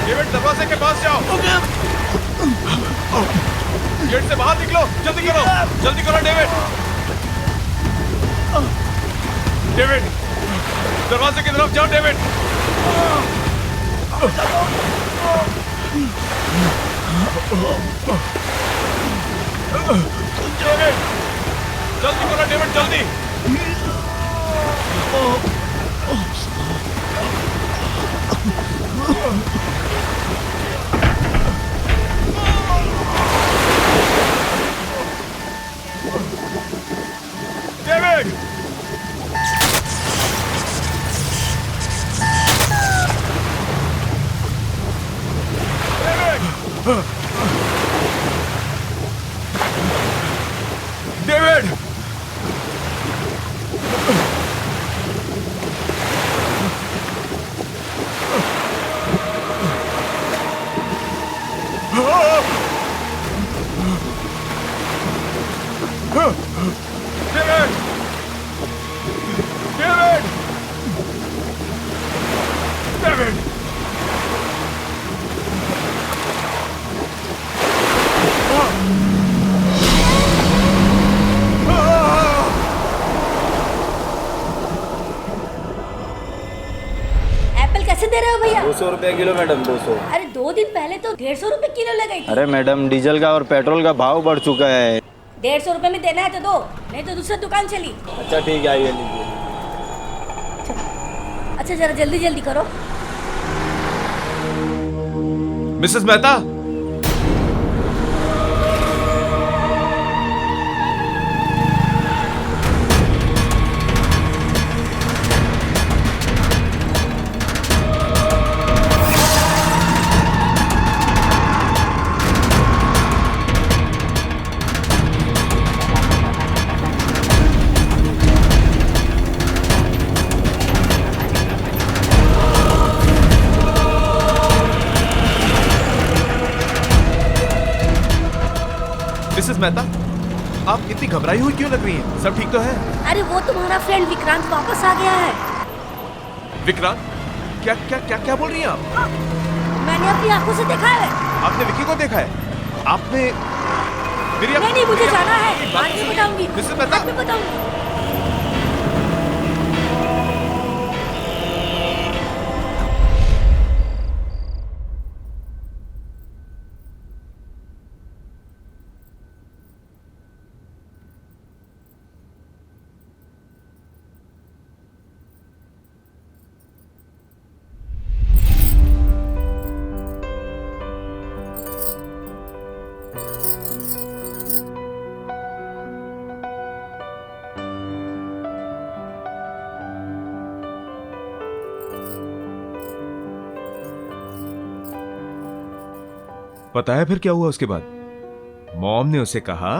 David, दरवाजे के पास जाओ। गेट से बाहर निकलो, जल्दी करो डेविड। डेविड, दरवाजे की तरफ जाओ डेविड। डेविड, जल्दी करो डेविड, जल्दी। डेविड, डेविड, एप्पल कैसे दे रहे हो भैया? 200 रुपए किलो मैडम, 200। अरे 2 दिन पहले तो 150 रुपए किलो लगाई थी। अरे मैडम, डीजल का और पेट्रोल का भाव बढ़ चुका है। 150 रुपए में देना है तो दो, नहीं तो दूसरी दुकान चली। अच्छा ठीक है, आइए लीजिए। अच्छा जरा जल्दी जल्दी करो। मिसेस मेहता, मिसेस मेहता, आप इतनी घबराई हुई क्यों लग रही हैं? सब ठीक तो है? अरे वो तुम्हारा फ्रेंड विक्रांत वापस आ गया है। विक्रांत? क्या क्या क्या क्या बोल रही हैं आप? मैंने अपनी आंखों से देखा है। आपने विक्की को देखा है? आपने मेरी नहीं, मुझे जाना है, बाद में बताऊंगी। मिसेस मेहता, बाद में बताऊंगी। पता है फिर क्या हुआ उसके बाद? मॉम ने उसे कहा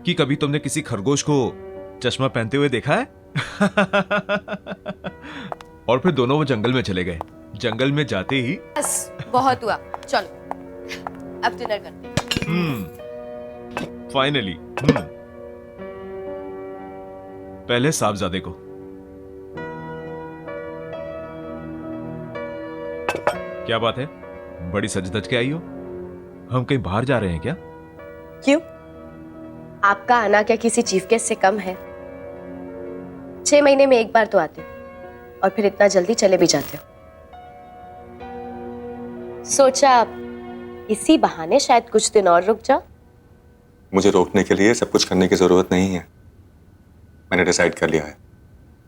कि कभी तुमने किसी खरगोश को चश्मा पहनते हुए देखा है? और फिर दोनों वो जंगल में चले गए। जंगल में जाते ही बस बहुत हुआ, चलो अब डिनर करते हैं। फाइनली। पहले साहबजादे को। क्या बात है, बड़ी सज धज के आई हो? हम कहीं बाहर जा रहे हैं क्या? क्यों? आपका आना क्या किसी चीफ गेस्ट से कम है? 6 महीने में एक बार तो आते हो और फिर इतना जल्दी चले भी जाते हो। सोचा इसी बहाने शायद कुछ दिन और रुक जाओ। मुझे रोकने के लिए सब कुछ करने की जरूरत नहीं है। मैंने डिसाइड कर लिया है,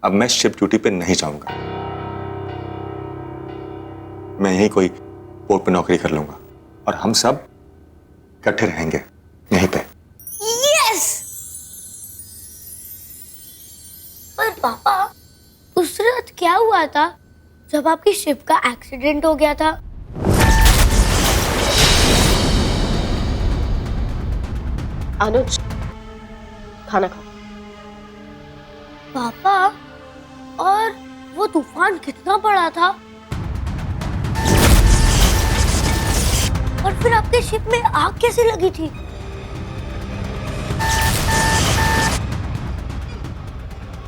अब मैं शिप ड्यूटी पे नहीं जाऊंगा। मैं यहीं कोई पोर्ट पे नौकरी कर लूंगा और हम सब इकट्ठे रहेंगे यहीं पे। यस! पर पापा, उस रात क्या हुआ था जब आपकी शिप का एक्सीडेंट हो गया था? अनुज, खाना खाओ। पापा, और वो तूफान कितना बड़ा था? और फिर आपके शिप में आग कैसे लगी थी?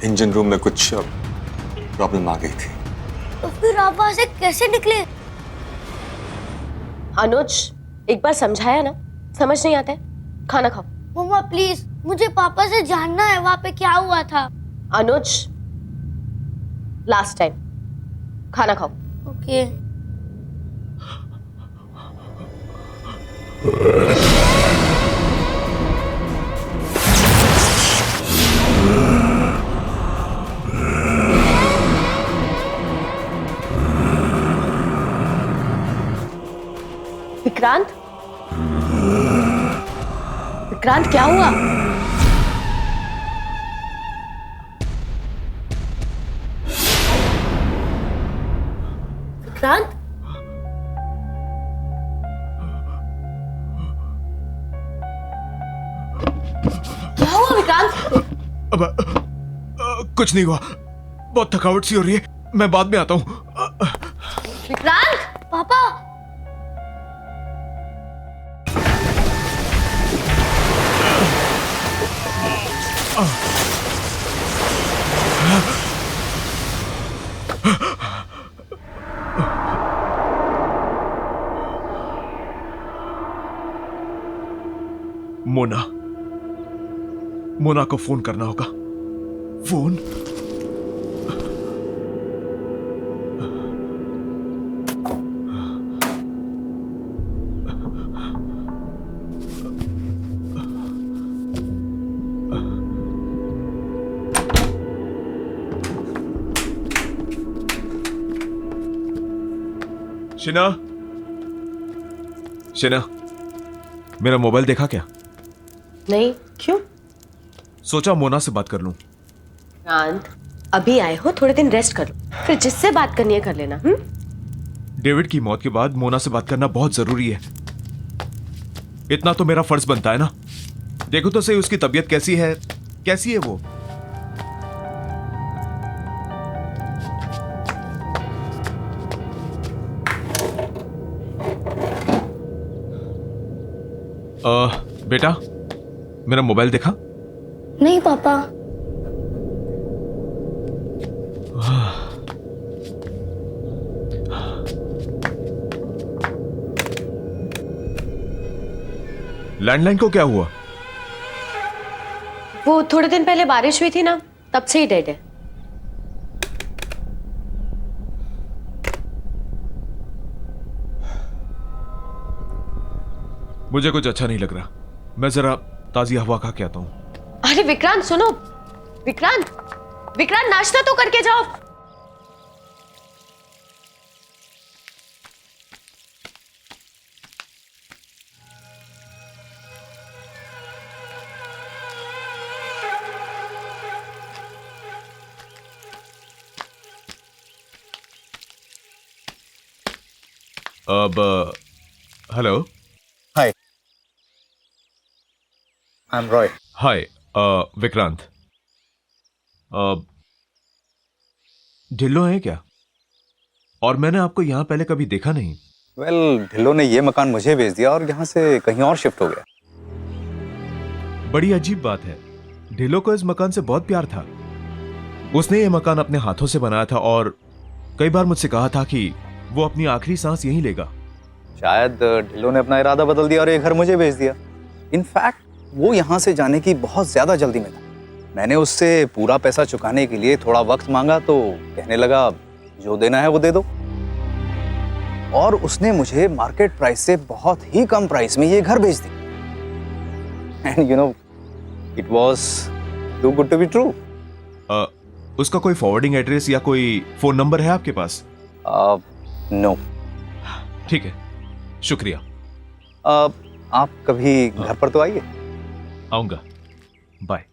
इंजन रूम में कुछ प्रॉब्लम आ गई थी। तो फिर आप वहां से कैसे निकले? अनुज, एक बार समझाया ना, समझ नहीं आता है। खाना खाओ। मम्मा प्लीज, मुझे पापा से जानना है वहां पे क्या हुआ था। अनुज, लास्ट टाइम, खाना खाओ। ओके। विक्रांत, विक्रांत क्या हुआ? विक्रांत, क्या हुआ विक्रांत? अब कुछ नहीं हुआ, बहुत थकावट सी हो रही है, मैं बाद में आता हूँ। विक्रांत, पापा, मोना, मोना को फोन करना होगा। फोन। शिना, शिना, मेरा मोबाइल देखा क्या? नहीं, क्यों? सोचा मोना से बात कर लूं। विक्रांत, अभी आए हो, थोड़े दिन रेस्ट कर लो, फिर जिससे बात करनी है कर लेना। डेविड की मौत के बाद मोना से बात करना बहुत जरूरी है। इतना तो मेरा फर्ज बनता है ना। देखो तो सही उसकी तबीयत कैसी है, कैसी है वो। बेटा, मेरा मोबाइल देखा? नहीं पापा। लैंडलाइन को क्या हुआ? वो थोड़े दिन पहले बारिश हुई थी ना, तब से ही डेड है। मुझे कुछ अच्छा नहीं लग रहा, मैं जरा ताजी हवा खा के आता हूं। अरे विक्रांत सुनो, विक्रांत, विक्रांत नाश्ता तो करके जाओ। अब हेलो। Hi, I'm Roy. हाय विक्रांत। ढिल्लो है क्या? और मैंने आपको यहां पहले कभी देखा नहीं। Well, ढिल्लो ने ये मकान मुझे बेच दिया और यहाँ से कहीं और शिफ्ट हो गया। बड़ी अजीब बात है, ढिल्लो को इस मकान से बहुत प्यार था। उसने ये मकान अपने हाथों से बनाया था और कई बार मुझसे कहा था कि वो अपनी आखिरी सांस यहीं लेगा। शायद ढिल्लो ने अपना इरादा बदल दिया और ये घर मुझे बेच दिया। इनफैक्ट वो यहाँ से जाने की बहुत ज्यादा जल्दी में था। मैंने उससे पूरा पैसा चुकाने के लिए थोड़ा वक्त मांगा तो कहने लगा जो देना है वो दे दो। और उसने मुझे मार्केट प्राइस से बहुत ही कम प्राइस में ये घर बेच दिया। And you know, it was too good to be true. उसका कोई फॉरवर्डिंग एड्रेस या कोई फोन नंबर है आपके पास? नो। ठीक है, शुक्रिया। आप कभी घर पर तो आइए। आऊंगा, बाय।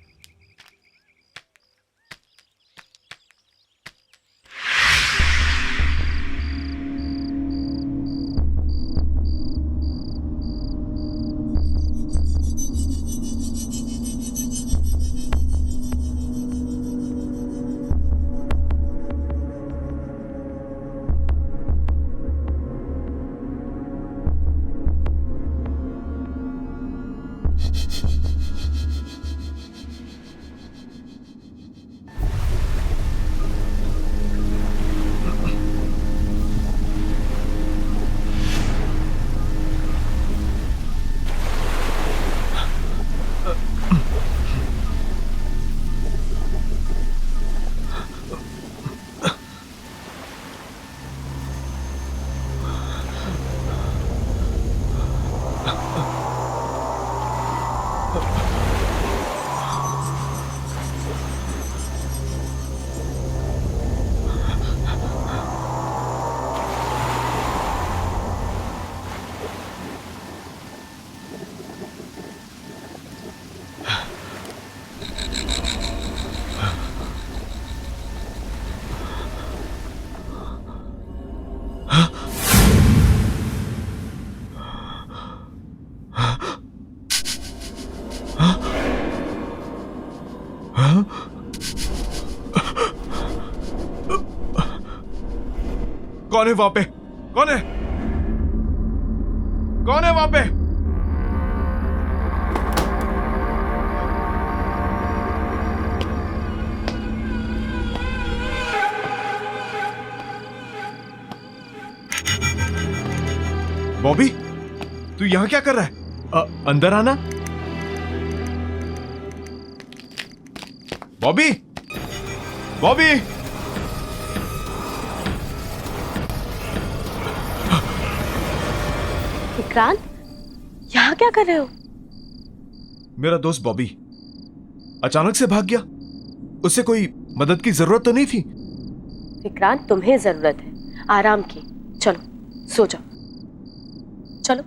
कौन है वहां पे? कौन है? कौन है वहां पे? बॉबी, तू यहां क्या कर रहा है? अंदर आना। बॉबी, बॉबी, विक्रांत, यहाँ क्या कर रहे हो? मेरा दोस्त बॉबी अचानक से भाग गया। उससे कोई मदद की जरूरत तो नहीं थी। विक्रांत, तुम्हें जरूरत है आराम की। चलो सो जाओ, चलो।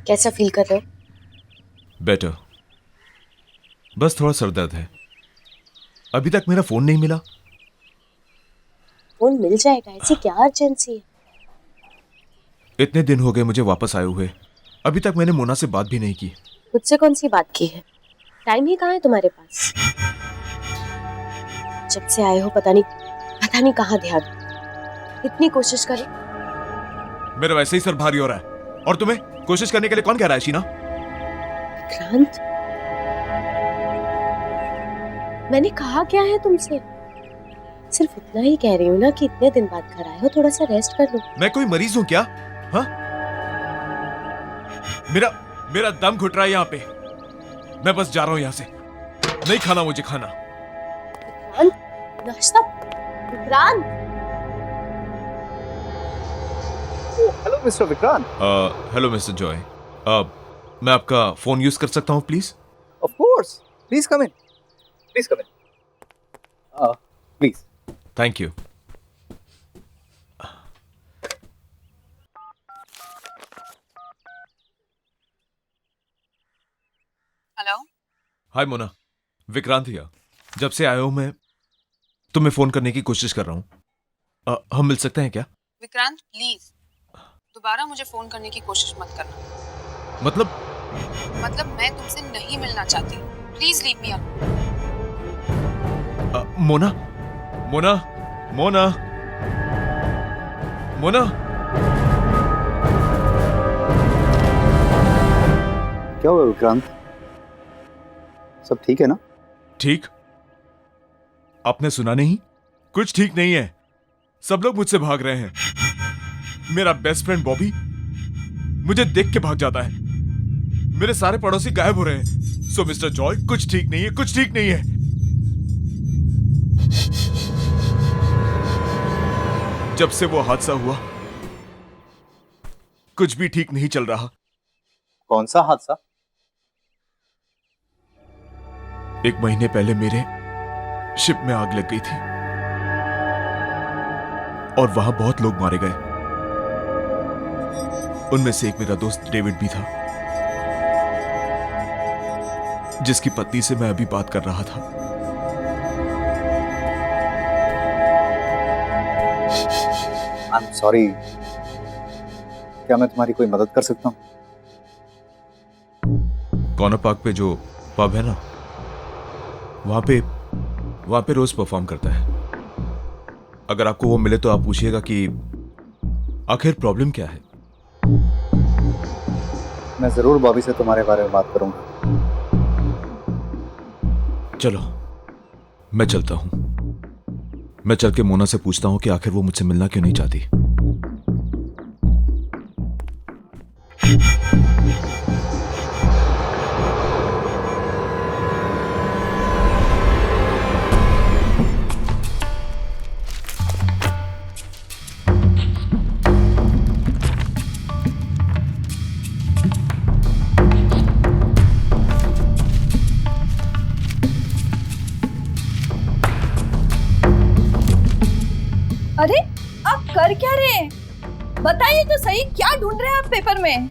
कैसा फील कर रहे हो? बेटर। बस थोड़ा सर दर्द है। अभी तक मेरा फोन नहीं मिला। फोन मिल जाएगा, ऐसी क्या अर्जेंसी है? इतने दिन हो गए मुझे वापस आए हुए, अभी तक मैंने मोना से बात भी नहीं की। मुझसे कौन सी बात की है? टाइम ही कहाँ है तुम्हारे पास? जब से आए हो पता नहीं कहाँ ध्यान। इतनी कोशिश करें। मेरा वैसे ही सर भारी हो रहा है, और तुम्हें कोशिश करने के लिए कौन कह रहा है शीना? विक्रांत, मैंने कहा क्या है तुमसे? सिर्फ इतना ही कह रही हूँ ना कि इतने दिन बाद घर आए हो, थोड़ा सा रेस्ट कर लो। मैं कोई मरीज हूं क्या? हाँ, मेरा दम घुट रहा है यहाँ पे। मैं बस जा रहा हूँ यहाँ से। नहीं खाना मुझे खाना। विक्रांत, नाश्ता। Vikrant, hello mister Vikrant. Hello mister Joy. मैं आपका फोन यूज कर सकता हूँ please? Of course, please come in, please come in, please. Thank you. Hello. Hi Mona, Vikrant here. जब से आया हूं मैं तुम्हें फोन करने की कोशिश कर रहा हूं। हम मिल सकते हैं क्या? विक्रांत प्लीज दोबारा मुझे फोन करने की कोशिश मत करना। मतलब मैं तुमसे नहीं मिलना चाहती। Please leave me alone. Mona, Mona, Mona, Mona. क्या हुआ विक्रांत? सब ठीक है ना? ठीक? आपने सुना नहीं? कुछ ठीक नहीं है। सब लोग मुझसे भाग रहे हैं। मेरा बेस्ट फ्रेंड बॉबी मुझे देख के भाग जाता है। मेरे सारे पड़ोसी गायब हो रहे हैं। सो मिस्टर जॉय, कुछ ठीक नहीं है, कुछ ठीक नहीं है। जब से वो हादसा हुआ कुछ भी ठीक नहीं चल रहा। कौन सा हादसा? 1 महीने पहले मेरे शिप में आग लग गई थी और वहां बहुत लोग मारे गए। उनमें से एक मेरा दोस्त डेविड भी था, जिसकी पत्नी से मैं अभी बात कर रहा था। आई एम सॉरी, क्या मैं तुम्हारी कोई मदद कर सकता हूँ? कॉर्नर पार्क पे जो पब है ना, वहां पे रोज परफॉर्म करता है। अगर आपको वो मिले तो आप पूछिएगा कि आखिर प्रॉब्लम क्या है। मैं जरूर बॉबी से तुम्हारे बारे में बात करूंगा। चलो मैं चलता हूं। मैं चल के मोना से पूछता हूं कि आखिर वो मुझसे मिलना क्यों नहीं चाहती। अरे आप कर क्या रहे हैं? बताइए तो सही, क्या ढूंढ रहे हैं आप पेपर में?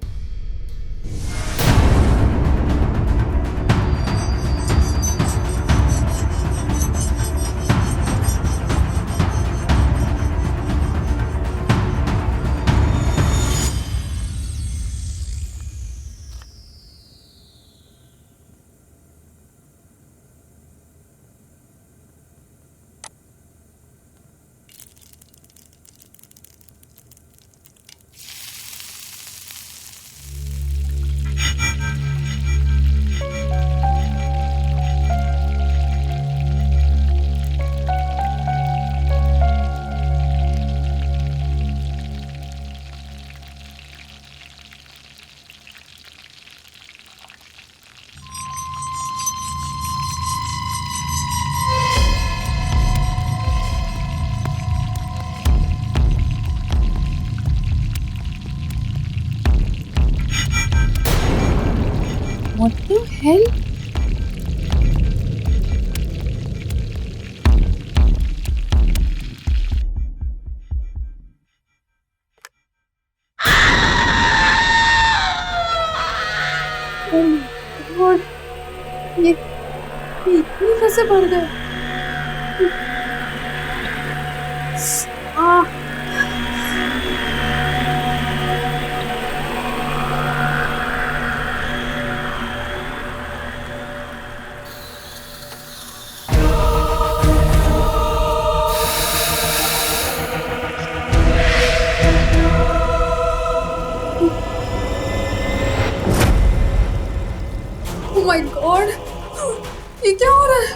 What the hell? Oh my God! ये इतनी कैसे बढ़ गए? Oh my God! ये क्या हो रहा है?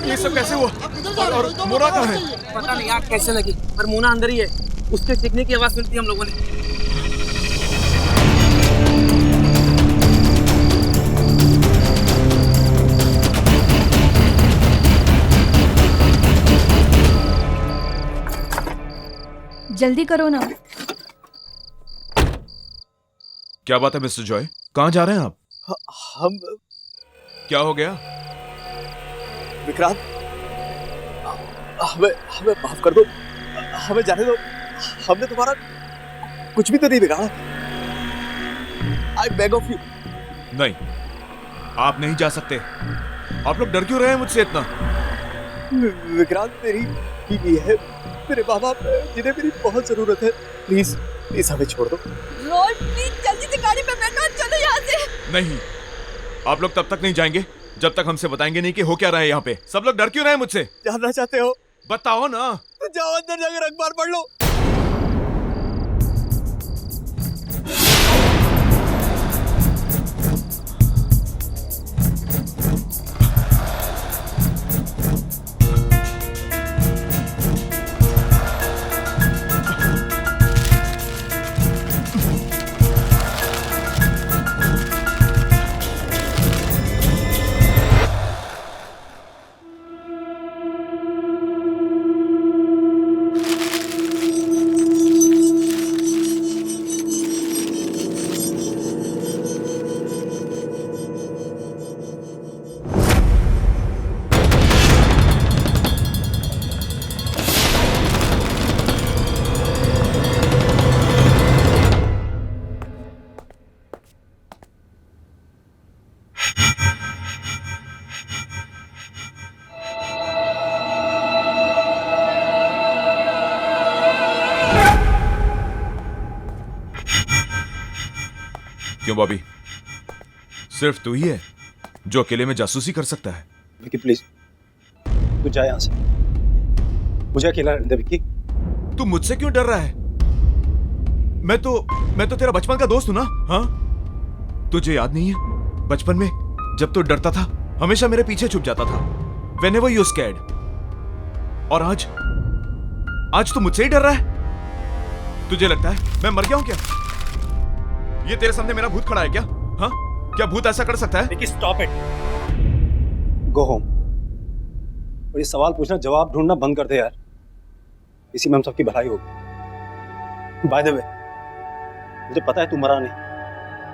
ये सब कैसे हुआ? और मोना कहाँ है? पता नहीं आग कैसे लगी, पर मोना अंदर ही है। उसके चीखने की आवाज सुनती हम लोगों ने। जल्दी करो ना। क्या बात है मिस्टर जॉय, कहाँ जा रहे हैं आप? हम क्या हो गया? विक्रांत, हमें हमें माफ कर दो, हमें जाने दो। हमने तुम्हारा कुछ भी तो नहीं बिगाड़ा। I beg of you. नहीं, आप नहीं जा सकते। आप लोग डर क्यों रहे हैं मुझसे इतना? विक्रांत, मेरी बीवी है, मेरे माँ बाप जिन्हें मेरी बहुत जरूरत है। प्लीज प्लीज हमें छोड़ दो। रोड प्लीज जल्दी से गाड़ी पे बैठो, चलो यहाँ से। नहीं, आप लोग तब तक नहीं जाएंगे जब तक हमसे बताएंगे नहीं कि हो क्या रहा है यहाँ पे। सब लोग डर क्यों रहे हैं मुझसे? जानना चाहते हो? बताओ ना। तो जाओ अंदर जाकर अखबार पढ़ लो। क्यों बॉबी, सिर्फ तू ही है जो अकेले में जासूसी कर सकता है? विकी प्लीज, तू जा यहाँ से, मुझे अकेला रहने दे। विकी, तू मुझसे क्यों डर रहा है? मैं तो तेरा बचपन का दोस्त हूं ना। हाँ, तुझे याद नहीं है बचपन में जब तू डरता था हमेशा मेरे पीछे छुप जाता था, whenever you scared। और आज तू मुझसे ही डर रहा है? तुझे लगता है मैं मर गया हूं क्या? ये तेरे सामने मेरा भूत खड़ा है क्या? हाँ, क्या भूत ऐसा कर सकता है? Vicky stop it, go home. और ये सवाल पूछना जवाब ढूंढना बंद कर दे यार, इसी में हम सबकी भलाई होगी। बाय द वे, मुझे पता है तू मरा नहीं।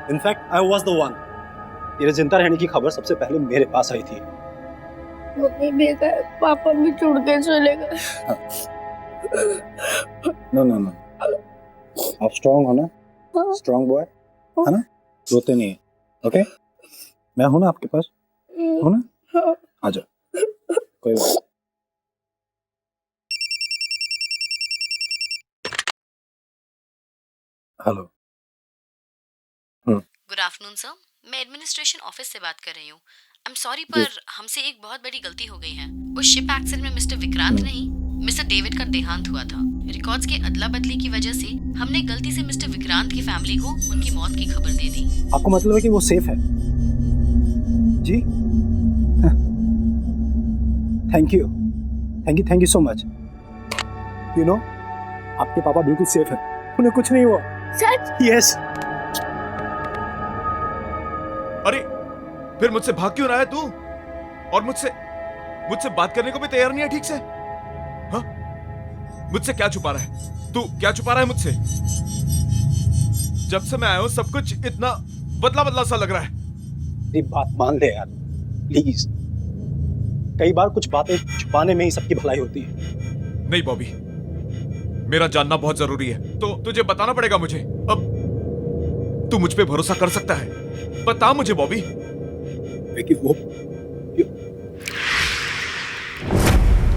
In fact I was the one. तेरे जिंदा रहने की खबर सबसे पहले मेरे पास आई थी। मम्मी भी गए, पापा भी छोड़ के चले गए। नो नो नो, आप स्ट्रांग हो ना, स्ट्रांग बॉय है ना, रोते नहीं है। ओके, मैं हूं ना आपके पास, हो ना? आ जाओ, कोई बात। हेलो। गुड आफ्टरनून सर, मैं एडमिनिस्ट्रेशन ऑफिस से बात कर रही हूँ। आई एम सॉरी, पर हमसे एक बहुत बड़ी गलती हो गई है। उस शिप एक्सीडेंट में मिस्टर विक्रांत नहीं, मिस्टर डेविड का देहांत हुआ था। रिकॉर्ड्स की अदला बदली की वजह से हमने गलती से मिस्टर विक्रांत की फैमिली को उनकी मौत की खबर दे दी। आपको मतलब है कि वो सेफ है? जी, thank you so much. You know, आपके पापा बिल्कुल सेफ है, उन्हें कुछ नहीं हुआ। सच? यस। अरे फिर मुझसे भाग क्यों रहा है तू? और मुझसे बात करने को भी तैयार नहीं है ठीक से? हाँ, मुझसे क्या छुपा रहा है तू? क्या छुपा रहा है मुझसे? जब से मैं आया हूं सब कुछ इतना बदला बदला सा लग रहा है। मेरी बात मान ले यार, प्लीज। कई बार कुछ बातें छुपाने में ही सबकी भलाई होती है। नहीं बॉबी, मेरा जानना बहुत जरूरी है, तो तुझे बताना पड़ेगा मुझे। अब तू मुझ पे भरोसा कर सकता है, बता मुझे बॉबी। विकी,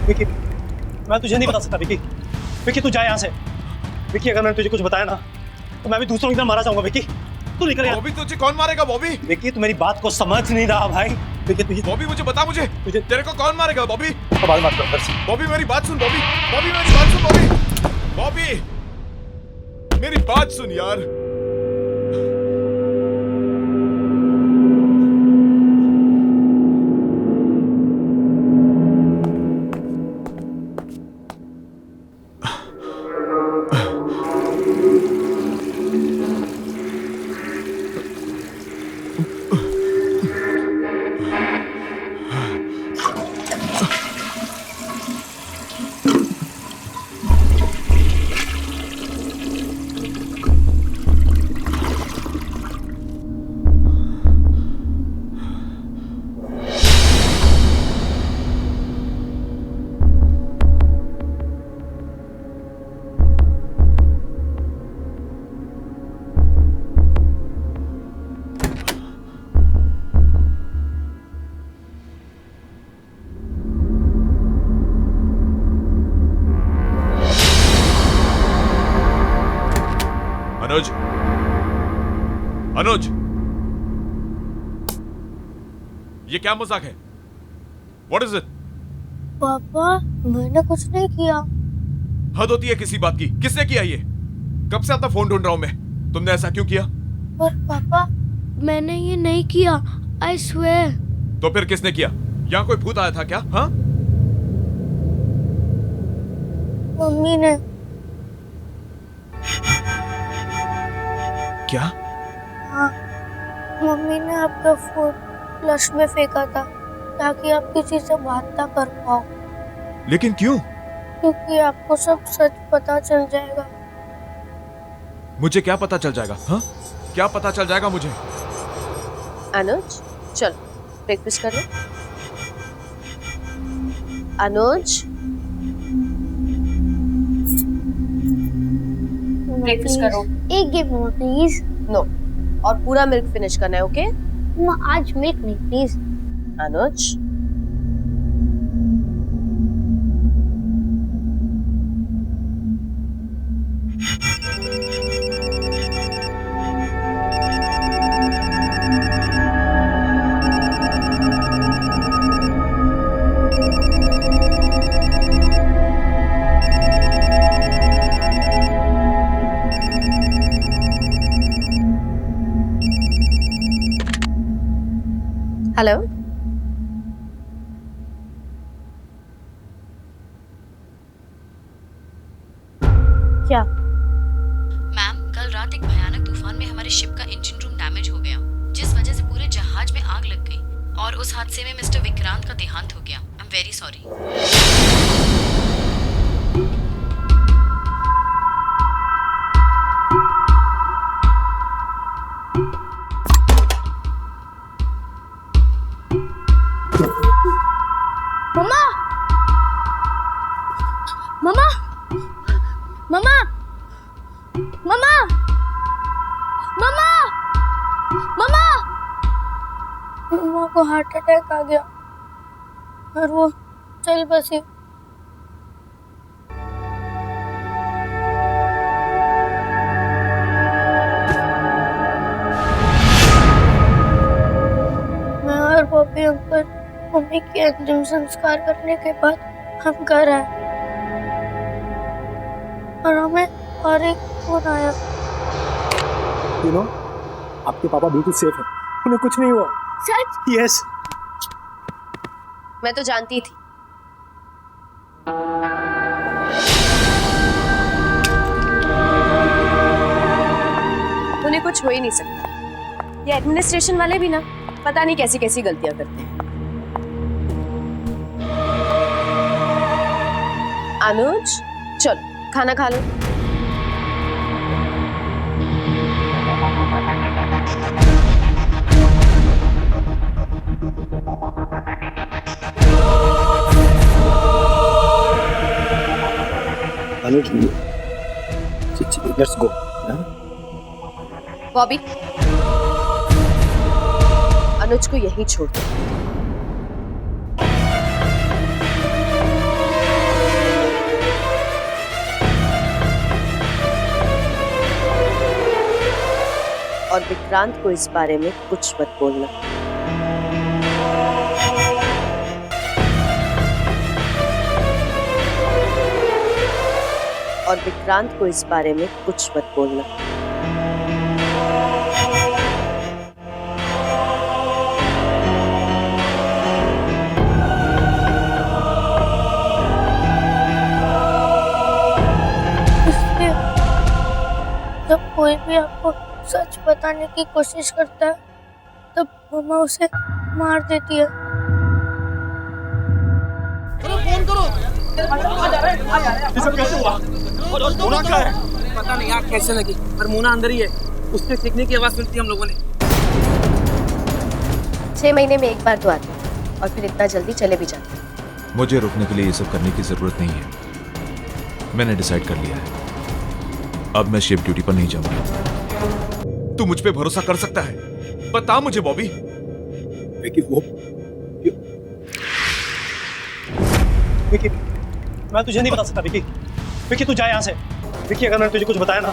विकी, मैं तुझे नहीं बता सकता। विकी तू जा यहाँ से। विकी, अगर मैंने तुझे कुछ बताया ना तो मैं भी दूसरों की तरह मारा जाऊंगा। विकी तू निकल यार। बॉबी, तुझे कौन मारेगा बॉबी? विकी, तू मेरी बात को समझ नहीं रहा भाई। विकी, बॉबी मुझे बता, मुझे तेरे को कौन मारेगा बॉबी? बात मत कर। बॉबी मेरी बात सुन बॉबी, बॉबी मेरी बात सुन बॉबी, बॉबी मेरी बात सुन यार। अनुज, ये क्या मजाक है? What is it? पापा मैंने कुछ नहीं किया। हद होती है किसी बात की। किसने किया ये? कब से अपना फोन ढूंढ रहा हूं मैं। तुमने ऐसा क्यों किया? पर पापा मैंने ये नहीं किया, I swear। तो फिर किसने किया? यहाँ कोई भूत आया था क्या? हाँ? मम्मी ने। क्या? हाँ, मम्मी ने आपका फोन फ्लश में फेंका था ताकि आप किसी से बात ना कर पाओ। लेकिन क्यों? क्योंकि आपको सब सच पता चल जाएगा। मुझे क्या पता चल जाएगा? हाँ? क्या पता चल जाएगा मुझे? अनुज चलो ब्रेकफास्ट कर लो। अनुज ब्रेकफास्ट करो। एक गिव मोर प्लीज। नो, और पूरा मिल्क फिनिश करना है, ओके? आज मिल्क नहीं प्लीज। अनुज हेलो, क्या? मैम, कल रात एक भयानक तूफान में हमारे शिप का इंजन रूम डैमेज हो गया, जिस वजह से पूरे जहाज में आग लग गई और उस हादसे में मिस्टर विक्रांत का देहांत हो गया। I am very sorry. मम्मा, मम्मा, मम्मा, मम्मा, मम्मा, मम्मा, मम्मा को हार्ट अटैक आ गया और वो चल बसी। मैं और बॉबी अंकल मम्मी के अंतिम संस्कार करने के बाद हम घर आए और हमें और एक फोन आया। यू नो, आपके पापा बिल्कुल सेफ हैं, उन्हें कुछ नहीं हुआ। सच? यस। मैं तो जानती थी। उन्हें कुछ हो ही नहीं सकता। ये एडमिनिस्ट्रेशन वाले भी ना पता नहीं कैसी कैसी गलतियां करते हैं। अनुज चलो खाना खा लो। अनुज लेट्स गो। बॉबी अनुज को यहीं छोड़ दो। और विक्रांत को इस बारे में कुछ मत बोलना। और विक्रांत को इस बारे में कुछ मत बोलना। इसलिए जब कोई भी आपको सच बताने की कोशिश करता है तब मम्मा उसे मार देती है। फोन करो। ये सब कैसे हुआ? और मोना क्या है? पता नहीं आग कैसे लगी, पर मोना अंदर ही है। उसके सीखने की आवाज सुनती हम लोगों ने। 6 महीने में एक बार तो आते हैं और फिर इतना जल्दी चले भी जाते हैं। मुझे रुकने के लिए ये सब करने की जरूरत नहीं है। मैंने डिसाइड कर लिया है, अब मैं शिप ड्यूटी पर नहीं जाऊंगा। तू मुझ पे भरोसा कर सकता है? बता मुझे बॉबी। विकी वो विकी, मैं तुझे नहीं बता सकता विकी। विकी तू जा यहाँ से। विकी अगर मैंने तुझे कुछ बताया ना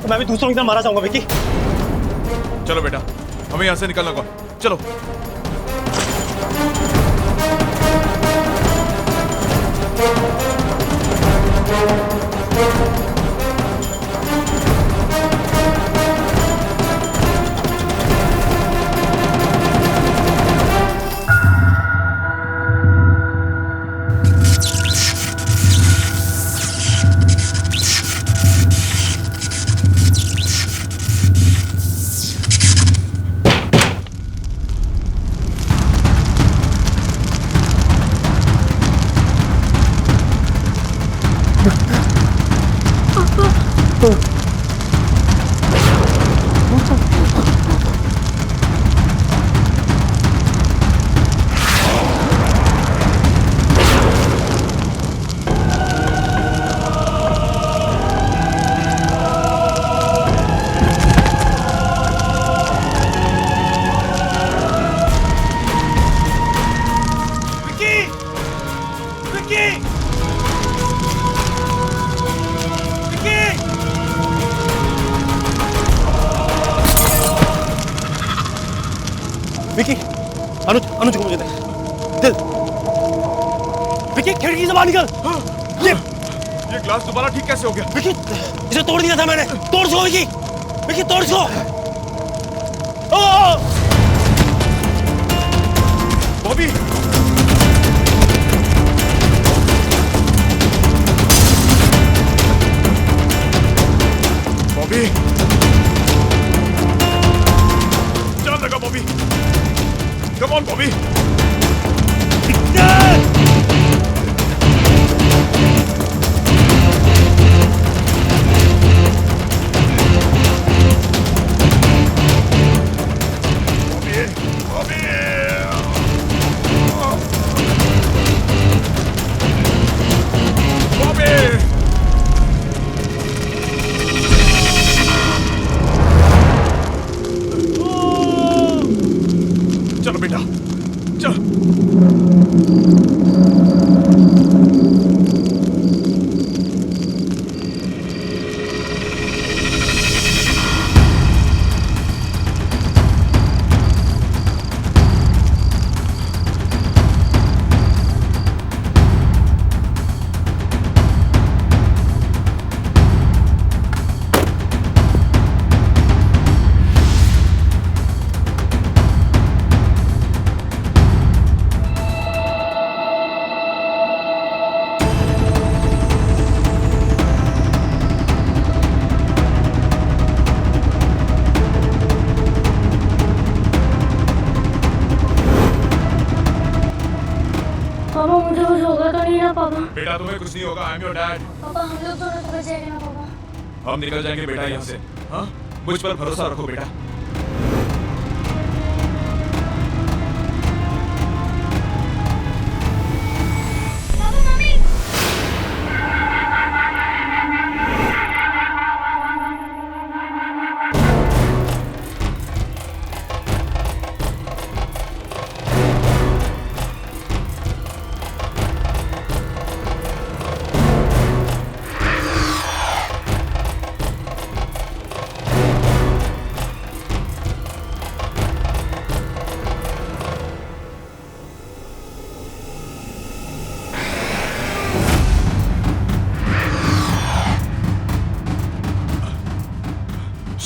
तो मैं भी दूसरों की तरह मारा जाऊंगा विकी। चलो बेटा, हमें यहाँ से निकलना होगा, चलो। विकी, अनुज, अनुज को मुझे दे। दे। विकी, खिड़की से बाहर निकल। ये ग्लास दोबारा ठीक कैसे हो गया? विकी, इसे तोड़ दिया था मैंने। तोड़ इसको विकी। विकी, तोड़ इसको। बॉबी, बॉबी, जान लगा बॉबी। Come on, Bobby! चलो बेटा, चलो। बेटा तुम्हें कुछ नहीं होगा, आई एम योर डैड। पापा हम लोग दोनों तो बच जाएंगे ना पापा? हम निकल जाएंगे बेटा यहाँ से। हाँ, मुझ पर भरोसा रखो बेटा।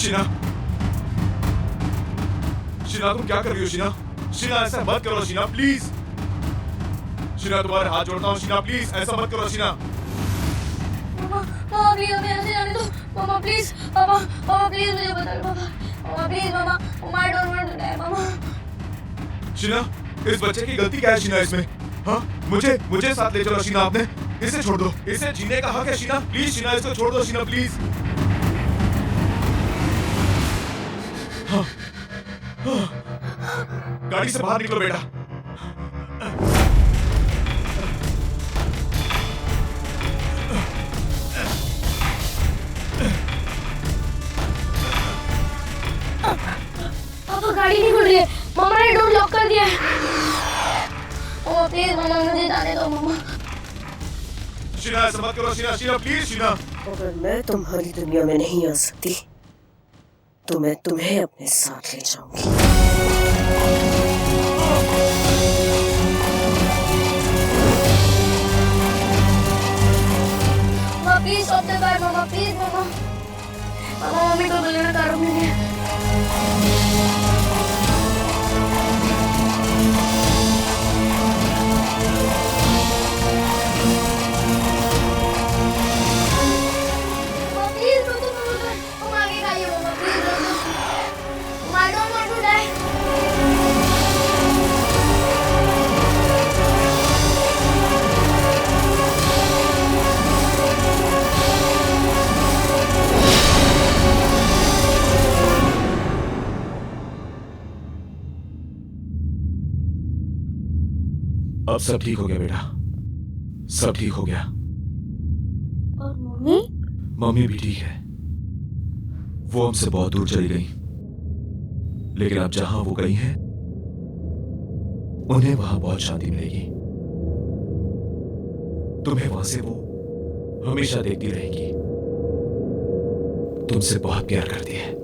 शीना, शीना तुम क्या कर रही हो शीना? शीना ऐसा मत करो शीना, प्लीज। शीना तुम्हारे हाथ जोड़ता हूँ शीना, प्लीज ऐसा मत करो शीना। मामा प्लीज हमें ऐसे जाने दो। मामा प्लीज, मामा प्लीज मुझे बता दो पापा। मामा प्लीज मामा, मार डोंट वांट टू डाई मामा। शीना, इस बच्चे की गलती क्या है शीना इसमें? हाँ, मुझे साथ ले चलो शीना, आपने इसे छोड़ दो। इसे जीने का हक है शीना, प्लीज शीना इसको छोड़ दो शीना, प्लीज। हाँ, हाँ, गाड़ी से बाहर निकलो बेटा। पापा गाड़ी नहीं खुल रही है, मामा ने डोर लॉक कर दिया है। मामा प्लीज मामा मुझे जाने दो मामा। शीना ऐसा मत करो शीना, शीना प्लीज शीना। अगर मैं तुम्हारी दुनिया में नहीं आ सकती तो मैं तुम्हें अपने साथ ले जाऊंगी। मामा प्लीज स्टॉप द कार, मामा प्लीज मामा। मामा मम्मी को बुलाना कार में है। मामा प्लीज रुको, तुम आगे खाइए मामा प्लीज रुको। I don't want to die. अब सब ठीक हो गया बेटा, सब ठीक हो गया। और मम्मी? मम्मी भी ठीक है। वो हमसे बहुत दूर चली गई, लेकिन अब जहां वो गई हैं, उन्हें वहां बहुत शांति मिलेगी। तुम्हें वहां से वो हमेशा देखती रहेगी। तुमसे बहुत प्यार करती है।